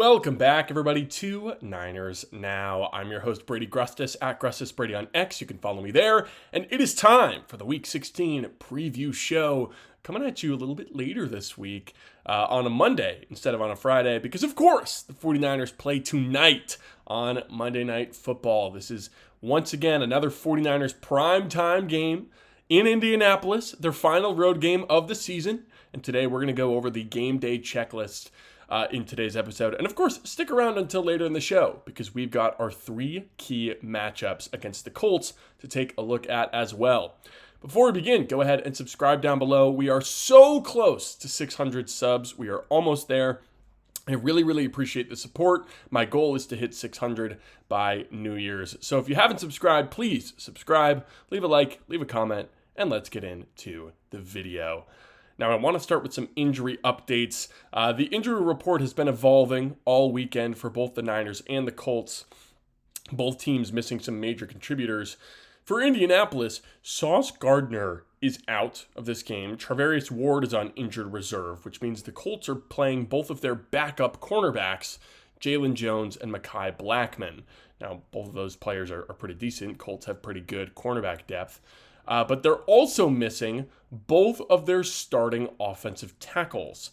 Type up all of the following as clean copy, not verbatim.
Welcome back, everybody, to Niners Now. I'm your host, Brady Grustas, at Grustas Brady on X. You can follow me there. And it is time for the Week 16 preview show, coming at you a little bit later this week on a Monday instead of on a Friday, because, of course, the 49ers play tonight on Monday Night Football. This is, once again, another 49ers primetime game in Indianapolis, their final road game of the season. And today we're going to go over the game day checklist in today's episode. And of course, stick around until later in the show because we've got our three key matchups against the Colts to take a look at as well. Before we begin, go ahead and subscribe down below. We are so close to 600 subs. We are almost there. I really appreciate the support. My goal is to hit 600 by New Year's. So if you haven't subscribed, please subscribe, leave a like, leave a comment, and let's get into the video. Now, I want to start with some injury updates. The injury report has been evolving all weekend for both the Niners and the Colts. Both teams missing some major contributors. For Indianapolis, Sauce Gardner is out of this game. Charvarius Ward is on injured reserve, which means the Colts are playing both of their backup cornerbacks, Jalen Jones and Mekhi Blackman. Now, both of those players are pretty decent. Colts have pretty good cornerback depth. But they're also missing both of their starting offensive tackles.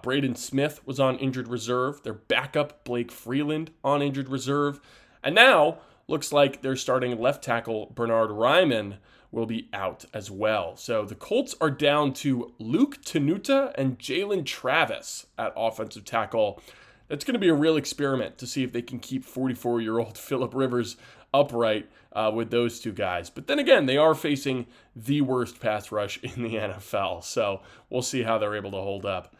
Braden Smith was on injured reserve. Their backup, Blake Freeland, on injured reserve. And now, looks like their starting left tackle, Bernard Ryman, will be out as well. So the Colts are down to Luke Tenuta and Jalen Travis at offensive tackle. That's going to be a real experiment to see if they can keep 44-year-old Phillip Rivers upright with those two guys. But then again, they are facing the worst pass rush in the NFL, so we'll see how they're able to hold up.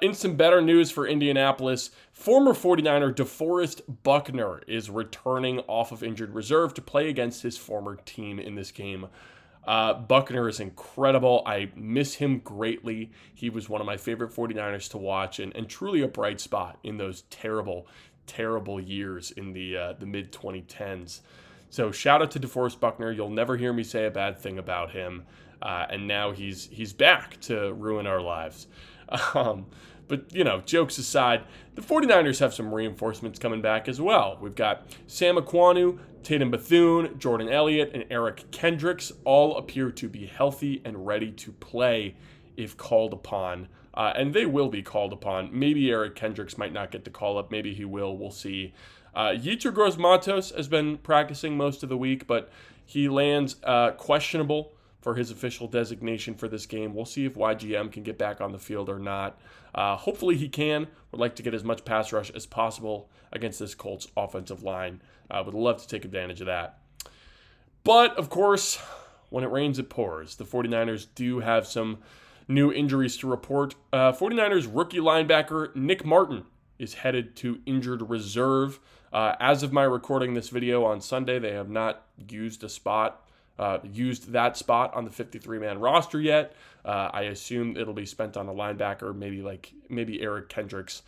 In some better news for Indianapolis, former 49er DeForest Buckner is returning off of injured reserve to play against his former team in this game. Buckner is incredible. I miss him greatly. He was one of my favorite 49ers to watch and truly a bright spot in those terrible years in the mid-2010s. So shout out to DeForest Buckner. You'll never hear me say a bad thing about him. And now he's back to ruin our lives. But, jokes aside, the 49ers have some reinforcements coming back as well. We've got Sam Aquanu, Tatum Bethune, Jordan Elliott, and Eric Kendricks all appear to be healthy and ready to play if called upon. And they will be called upon. Maybe Eric Kendricks might not get the call up. Maybe he will. We'll see. Yetur Gross-Matos has been practicing most of the week, but he lands questionable for his official designation for this game. We'll see if YGM can get back on the field or not. Hopefully he can. Would like to get as much pass rush as possible against this Colts offensive line. Would love to take advantage of that. But, of course, when it rains, it pours. The 49ers do have some new injuries to report. 49ers rookie linebacker Nick Martin is headed to injured reserve. As of my recording this video on Sunday, they have not used that spot on the 53-man roster yet. I assume it'll be spent on a linebacker. Maybe Eric Kendricks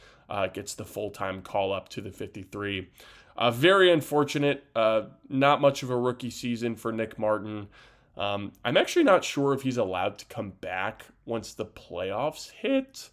gets the full-time call-up to the 53. Very unfortunate. Not much of a rookie season for Nick Martin. I'm actually not sure if he's allowed to come back once the playoffs hit.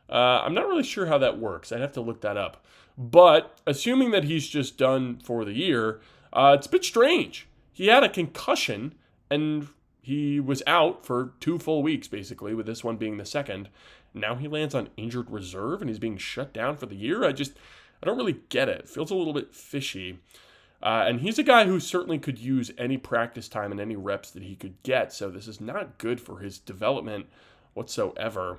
I'm not really sure how that works. I'd have to look that up. But assuming that he's just done for the year, it's a bit strange. He had a concussion, and he was out for 2 full weeks, basically, with this one being the second. Now he lands on injured reserve, and he's being shut down for the year. I don't really get it. It feels a little bit fishy. And he's a guy who certainly could use any practice time and any reps that he could get, so this is not good for his development whatsoever.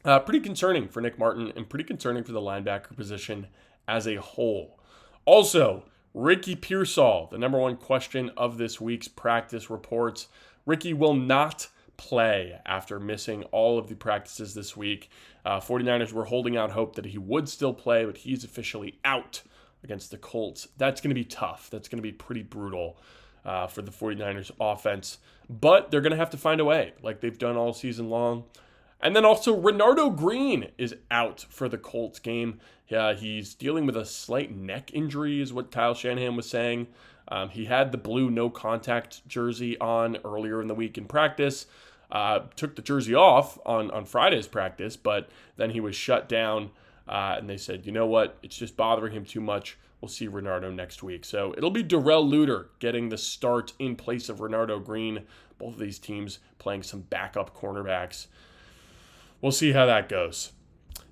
Pretty concerning for Nick Martin and pretty concerning for the linebacker position as a whole. Also, Ricky Pearsall, the number one question of this week's practice reports. Ricky will not play after missing all of the practices this week. 49ers were holding out hope that he would still play, but he's officially out against the Colts. That's going to be tough. That's going to be pretty brutal for the 49ers offense. But they're going to have to find a way, like they've done all season long. And then also Renardo Green is out for the Colts game. He's dealing with a slight neck injury is what Kyle Shanahan was saying. He had the blue no contact jersey on earlier in the week in practice. Took the jersey off on Friday's practice, but then he was shut down And they said, you know what? It's just bothering him too much. We'll see Renardo next week. So it'll be Darrell Luter getting the start in place of Renardo Green. Both of these teams playing some backup cornerbacks. We'll see how that goes.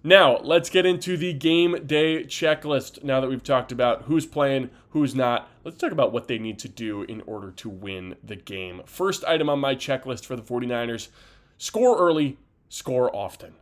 Now, let's get into the game day checklist. Now that we've talked about who's playing, who's not, let's talk about what they need to do in order to win the game. First item on my checklist for the 49ers, score early, score often.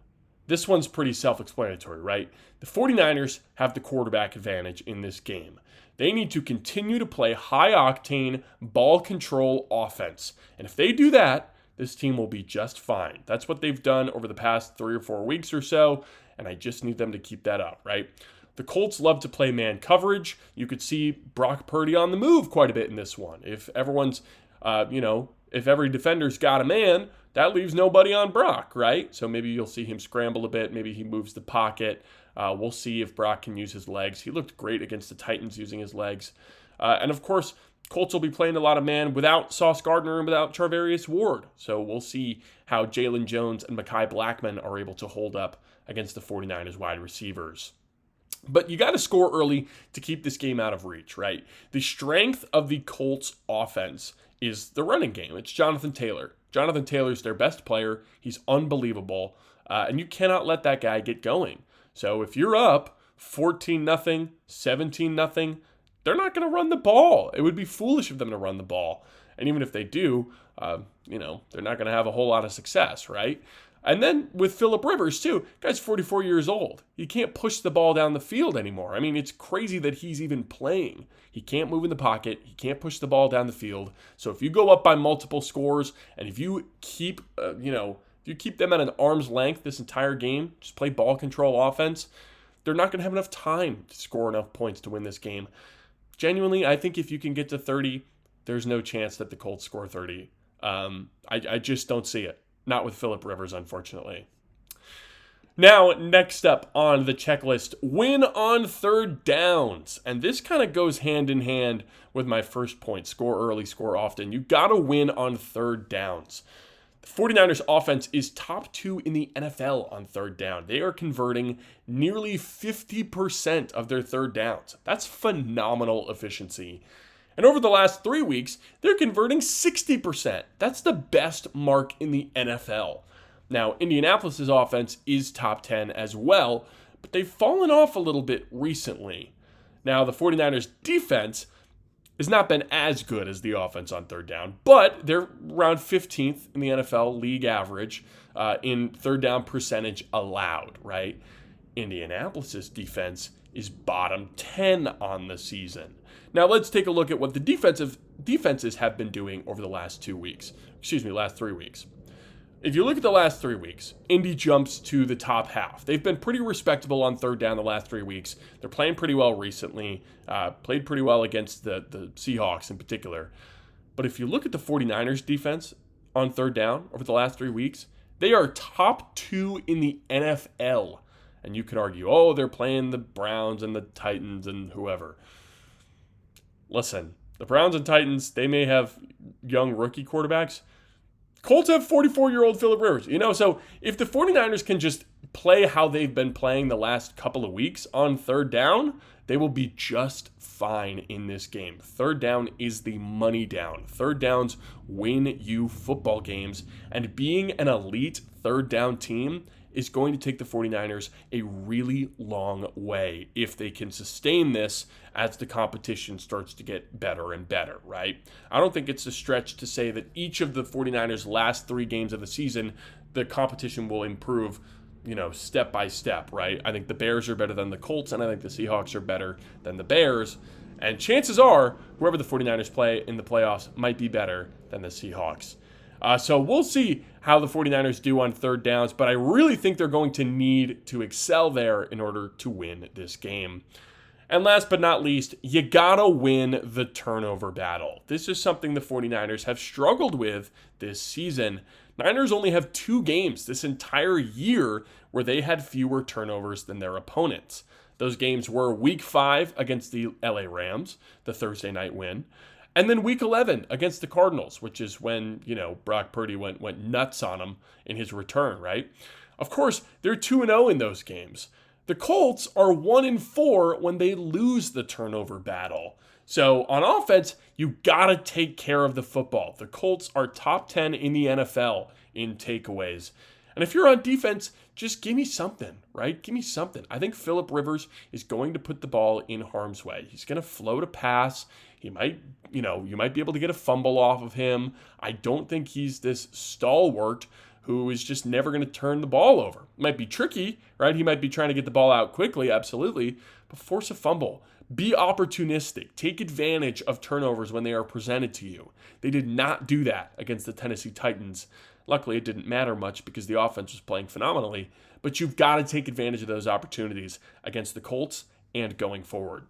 This one's pretty self-explanatory, right? The 49ers have the quarterback advantage in this game. They need to continue to play high-octane, ball control offense. And if they do that, this team will be just fine. That's what they've done over the past 3 or 4 weeks or so, and I just need them to keep that up, right? The Colts love to play man coverage. You could see Brock Purdy on the move quite a bit in this one. If everyone's, if every defender's got a man, that leaves nobody on Brock, right? So maybe you'll see him scramble a bit. Maybe he moves the pocket. We'll see if Brock can use his legs. He looked great against the Titans using his legs. And of course, Colts will be playing a lot of man without Sauce Gardner and without Charvarius Ward. So we'll see how Jalen Jones and Mekhi Blackman are able to hold up against the 49ers wide receivers. But you got to score early to keep this game out of reach, right? The strength of the Colts offense is the running game. It's Jonathan Taylor. Jonathan Taylor's their best player. He's unbelievable. And you cannot let that guy get going. So if you're up 14-0, 17-0, they're not going to run the ball. It would be foolish of them to run the ball. And even if they do, they're not going to have a whole lot of success, right? And then with Phillip Rivers, too. Guy's 44 years old. He can't push the ball down the field anymore. I mean, it's crazy that he's even playing. He can't move in the pocket. He can't push the ball down the field. So if you go up by multiple scores, and if you keep, if you keep them at an arm's length this entire game, just play ball control offense, they're not going to have enough time to score enough points to win this game. Genuinely, I think if you can get to 30, there's no chance that the Colts score 30. I just don't see it. Not with Phillip Rivers, unfortunately. Now, next up on the checklist, win on third downs. And this kind of goes hand in hand with my first point, score early, score often. You got to win on third downs. The 49ers offense is top 2 in the NFL on third down. They are converting nearly 50% of their third downs. That's phenomenal efficiency. And over the last 3 weeks, they're converting 60%. That's the best mark in the NFL. Now, Indianapolis' offense is top 10 as well, but they've fallen off a little bit recently. Now, the 49ers' defense has not been as good as the offense on third down, but they're around 15th in the NFL league average in third down percentage allowed, right? Indianapolis' defense is bottom 10 on the season. Now let's take a look at what the defenses have been doing over the last 3 weeks. If you look at the last 3 weeks, Indy jumps to the top half. They've been pretty respectable on third down the last 3 weeks. They're playing pretty well recently, played pretty well against the Seahawks in particular. But if you look at the 49ers defense on third down over the last 3 weeks, they are top 2 in the NFL. And you could argue, they're playing the Browns and the Titans and whoever. Listen, the Browns and Titans, they may have young rookie quarterbacks. Colts have 44-year-old Phillip Rivers. So if the 49ers can just play how they've been playing the last couple of weeks on third down, they will be just fine in this game. Third down is the money down. Third downs win you football games. And being an elite third down team is going to take the 49ers a really long way if they can sustain this as the competition starts to get better and better, right? I don't think it's a stretch to say that each of the 49ers' last 3 games of the season, the competition will improve, step by step, right? I think the Bears are better than the Colts, and I think the Seahawks are better than the Bears. And chances are, whoever the 49ers play in the playoffs might be better than the Seahawks. So we'll see how the 49ers do on third downs, but I really think they're going to need to excel there in order to win this game. And last but not least, you gotta win the turnover battle. This is something the 49ers have struggled with this season. Niners only have 2 games this entire year where they had fewer turnovers than their opponents. Those games were Week 5 against the LA Rams, the Thursday night win, and then Week 11 against the Cardinals, which is when, Brock Purdy went nuts on them in his return, right? Of course, they're 2-0 in those games. The Colts are 1-4 when they lose the turnover battle. So on offense, you got to take care of the football. The Colts are top 10 in the NFL in takeaways. And if you're on defense, just give me something, right? Give me something. I think Phillip Rivers is going to put the ball in harm's way. He's going to float a pass. He might, you might be able to get a fumble off of him. I don't think he's this stalwart who is just never going to turn the ball over. It might be tricky, right? He might be trying to get the ball out quickly, absolutely, but force a fumble. Be opportunistic. Take advantage of turnovers when they are presented to you. They did not do that against the Tennessee Titans. Luckily, it didn't matter much because the offense was playing phenomenally, but you've got to take advantage of those opportunities against the Colts and going forward.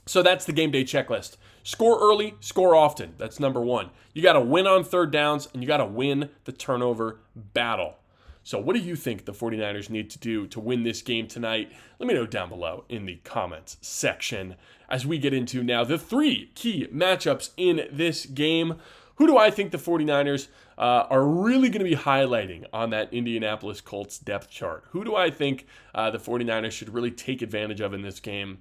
So that's the game day checklist. Score early, score often. That's number one. You got to win on third downs, and you got to win the turnover battle. So what do you think the 49ers need to do to win this game tonight? Let me know down below in the comments section. As we get into now the three key matchups in this game, who do I think the 49ers are really going to be highlighting on that Indianapolis Colts depth chart? Who do I think the 49ers should really take advantage of in this game?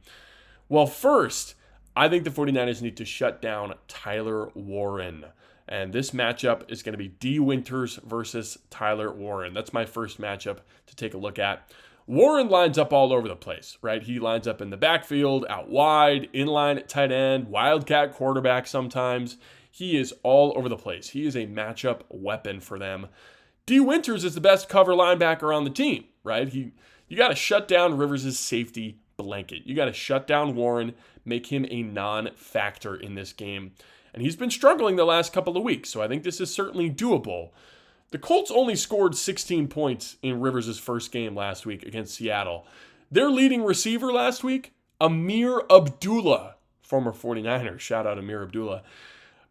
Well, first, I think the 49ers need to shut down Tyler Warren. And this matchup is going to be D. Winters versus Tyler Warren. That's my first matchup to take a look at. Warren lines up all over the place, right? He lines up in the backfield, out wide, inline at tight end, wildcat quarterback sometimes. He is all over the place. He is a matchup weapon for them. D. Winters is the best cover linebacker on the team, right? You got to shut down Rivers' safety blanket. You got to shut down Warren, make him a non-factor in this game. And he's been struggling the last couple of weeks, so I think this is certainly doable. The Colts only scored 16 points in Rivers' first game last week against Seattle. Their leading receiver last week, Amir Abdullah, former 49er. Shout out Amir Abdullah.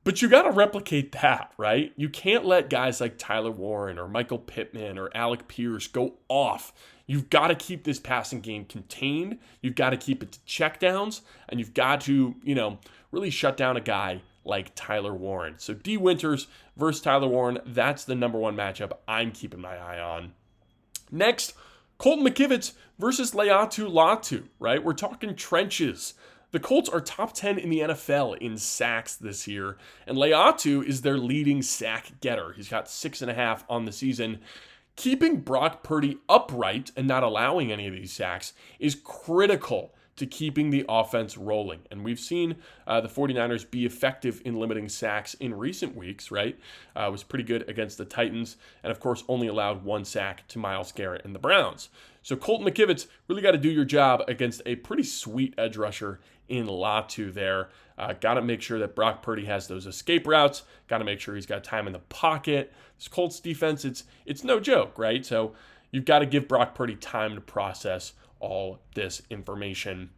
But you got to replicate that, right? You can't let guys like Tyler Warren or Michael Pittman or Alec Pierce go off. You've got to keep this passing game contained. You've got to keep it to checkdowns. And you've got to, really shut down a guy like Tyler Warren. So D. Winters versus Tyler Warren, that's the number one matchup I'm keeping my eye on. Next, Colton McKivitz versus Laiatu Latu, right? We're talking trenches. The Colts are top 10 in the NFL in sacks this year, and Laiatu is their leading sack getter. He's got 6.5 on the season. Keeping Brock Purdy upright and not allowing any of these sacks is critical to keeping the offense rolling. And we've seen the 49ers be effective in limiting sacks in recent weeks, right? It was pretty good against the Titans, and of course only allowed 1 sack to Myles Garrett and the Browns. So Colton McKivitz really got to do your job against a pretty sweet edge rusher in Latu there. Got to make sure that Brock Purdy has those escape routes. Got to make sure he's got time in the pocket. This Colts defense, it's no joke, right? So you've got to give Brock Purdy time to process all this information.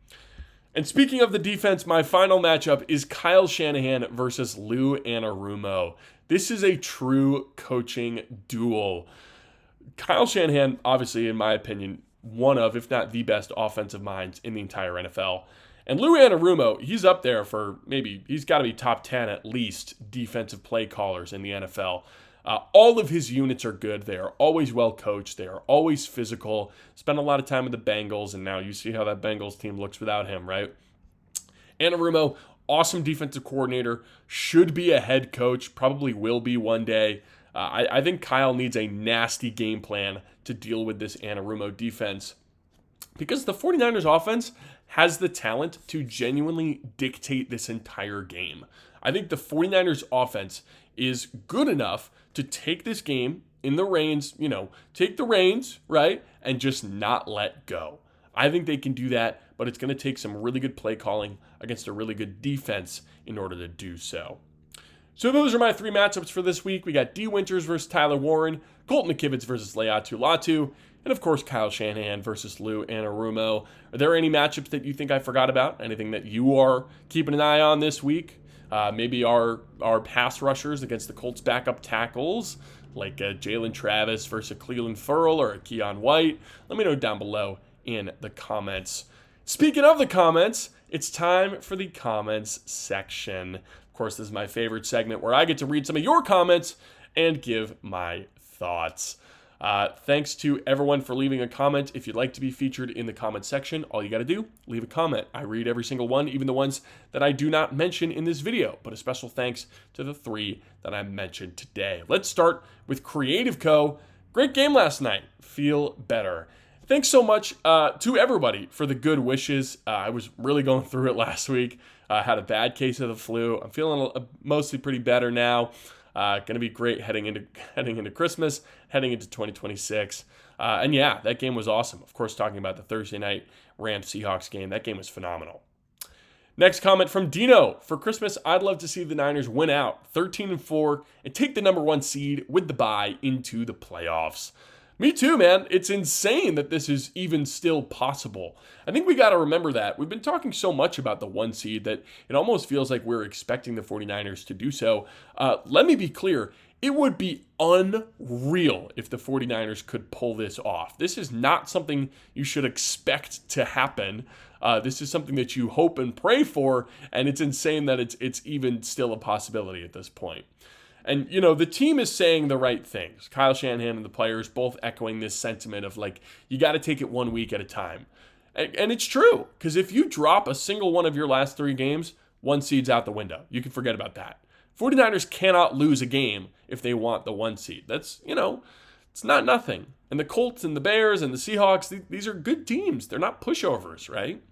And speaking of the defense, my final matchup is Kyle Shanahan versus Lou Anarumo. This is a true coaching duel. Kyle Shanahan, obviously, in my opinion, one of, if not the best offensive minds in the entire NFL. And Lou Anarumo, he's up there for he's got to be top 10 at least defensive play callers in the NFL. All of his units are good. They are always well coached. They are always physical. Spent a lot of time with the Bengals, and now you see how that Bengals team looks without him, right? Anarumo, awesome defensive coordinator, should be a head coach, probably will be one day. I think Kyle needs a nasty game plan to deal with this Anarumo defense because the 49ers offense has the talent to genuinely dictate this entire game. I think the 49ers offense is good enough to take this game in the reins, take the reins, right, and just not let go. I think they can do that, but it's going to take some really good play calling against a really good defense in order to do so. So those are my 3 matchups for this week. We got D. Winters versus Tyler Warren, Colton McKivitz versus Laiatu Latu, and of course Kyle Shanahan versus Lou Anarumo. Are there any matchups that you think I forgot about? Anything that you are keeping an eye on this week? Maybe our pass rushers against the Colts backup tackles, like Jalen Travis versus Cleveland Ferrell or Keon White. Let me know down below in the comments. Speaking of the comments, it's time for the comments section. Of course, this is my favorite segment where I get to read some of your comments and give my thoughts. Thanks to everyone for leaving a comment. If you'd like to be featured in the comment section, all you got to do, leave a comment. I read every single one, even the ones that I do not mention in this video. But a special thanks to the 3 that I mentioned today. Let's start with Creative Co. Great game last night. Feel better. Thanks so much to everybody for the good wishes. I was really going through it last week. Had a bad case of the flu. I'm feeling mostly pretty better now. Going to be great heading into Christmas, heading into 2026. And yeah, that game was awesome. Of course, talking about the Thursday night Rams-Seahawks game, that game was phenomenal. Next comment from Dino. For Christmas, I'd love to see the Niners win out 13-4 and take the number 1 seed with the bye into the playoffs. Me too, man. It's insane that this is even still possible. I think we got to remember that. We've been talking so much about the 1 seed that it almost feels like we're expecting the 49ers to do so. Let me be clear. It would be unreal if the 49ers could pull this off. This is not something you should expect to happen. This is something that you hope and pray for, and it's insane that it's even still a possibility at this point. And, you know, the team is saying the right things. Kyle Shanahan and the players both echoing this sentiment of, like, you got to take it 1 week at a time. And it's true, because if you drop a single one of your last 3 games, 1 seed's out the window. You can forget about that. 49ers cannot lose a game if they want the 1 seed. That's, you know, it's not nothing. And the Colts and the Bears and the Seahawks, these are good teams. They're not pushovers, right?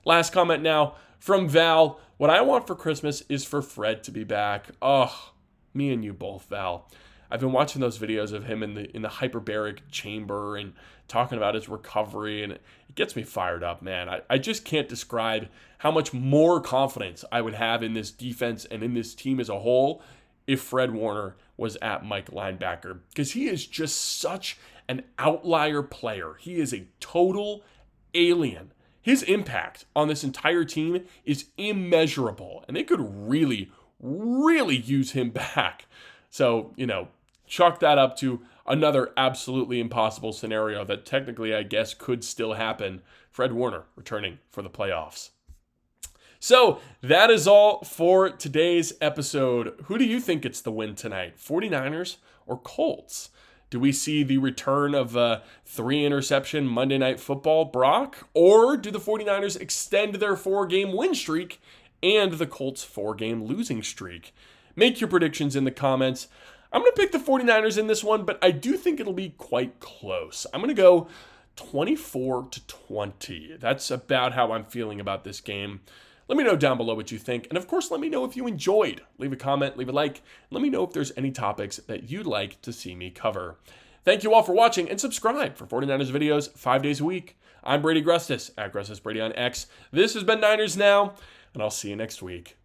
Last comment now from Val. What I want for Christmas is for Fred to be back. Oh, me and you both, Val. I've been watching those videos of him in the hyperbaric chamber and talking about his recovery, and it gets me fired up, man. I just can't describe how much more confidence I would have in this defense and in this team as a whole if Fred Warner was at Mike linebacker, because he is just such an outlier player. He is a total alien. His impact on this entire team is immeasurable, and they could really use him back. So, you know, chalk that up to another absolutely impossible scenario that technically, I guess, could still happen. Fred Warner returning for the playoffs. So that is all for today's episode. Who do you think gets the win tonight? 49ers or Colts? Do we see the return of 3 interception Monday Night Football Brock? Or do the 49ers extend their 4-game win streak and the Colts' 4-game losing streak? Make your predictions in the comments. I'm going to pick the 49ers in this one, but I do think it'll be quite close. I'm going to go 24-20. That's about how I'm feeling about this game. Let me know down below what you think. And of course, let me know if you enjoyed. Leave a comment, leave a like. Let me know if there's any topics that you'd like to see me cover. Thank you all for watching, and subscribe for 49ers videos 5 days a week. I'm Brady Grustas, at Grustas Brady on X. This has been Niners Now, and I'll see you next week.